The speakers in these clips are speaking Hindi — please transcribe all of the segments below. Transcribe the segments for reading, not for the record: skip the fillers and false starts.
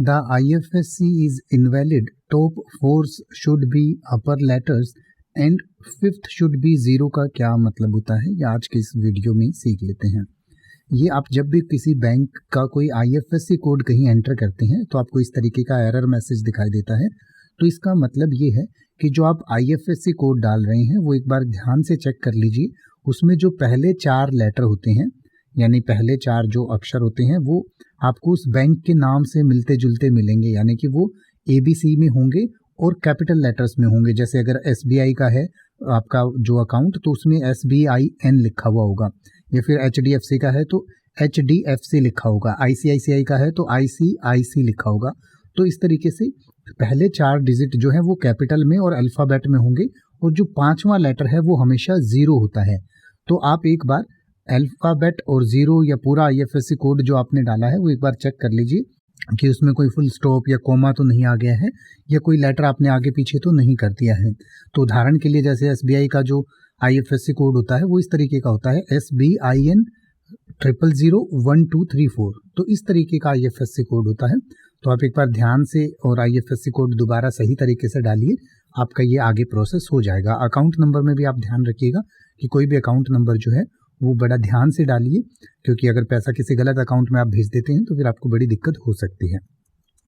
The IFSC is invalid. Top fours should be upper letters and fifth should be zero का क्या मतलब होता है, ये आज के इस वीडियो में सीख लेते हैं। ये आप जब भी किसी बैंक का कोई IFSC कोड कहीं एंटर करते हैं तो आपको इस तरीके का एरर मैसेज दिखाई देता है। तो इसका मतलब ये है कि जो आप IFSC कोड डाल रहे हैं वो एक बार ध्यान से चेक कर लीजिए, उसमें जो पहले 4 लेटर होते हैं यानी पहले 4 जो अक्षर होते हैं वो आपको उस बैंक के नाम से मिलते जुलते मिलेंगे, यानी कि वो ABC में होंगे और कैपिटल लेटर्स में होंगे। जैसे अगर SBI का है आपका जो अकाउंट तो उसमें SBIN लिखा हुआ होगा, या फिर HDFC का है तो HDFC लिखा होगा, ICICI का है तो ICIC लिखा होगा। तो इस तरीके से पहले 4 डिजिट जो है वो कैपिटल में और अल्फ़ाबेट में होंगे और जो 5वां लेटर है वो हमेशा 0 होता है। तो आप एक बार अल्फ़ाबेट और 0 या पूरा IFSC कोड जो आपने डाला है वो एक बार चेक कर लीजिए कि उसमें कोई फुल स्टॉप या कोमा तो नहीं आ गया है या कोई लेटर आपने आगे पीछे तो नहीं कर दिया है। तो उदाहरण के लिए जैसे SBI का जो IFSC कोड होता है वो इस तरीके का होता है SBIN 0001234। तो इस तरीके का IFSC कोड होता है। तो आप एक बार ध्यान से और IFSC कोड दोबारा सही तरीके से डालिए, आपका ये आगे प्रोसेस हो जाएगा। अकाउंट नंबर में भी आप ध्यान रखिएगा कि कोई भी अकाउंट नंबर जो है वो बड़ा ध्यान से डालिए, क्योंकि अगर पैसा किसी गलत अकाउंट में आप भेज देते हैं तो फिर आपको बड़ी दिक्कत हो सकती है।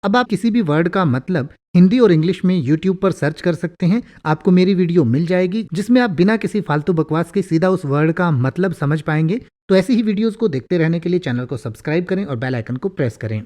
अब आप किसी भी वर्ड का मतलब हिंदी और इंग्लिश में YouTube पर सर्च कर सकते हैं, आपको मेरी वीडियो मिल जाएगी जिसमें आप बिना किसी फालतू बकवास के सीधा उस वर्ड का मतलब समझ पाएंगे। तो ऐसी ही वीडियोस को देखते रहने के लिए चैनल को सब्सक्राइब करें और बेल आइकन को प्रेस करें।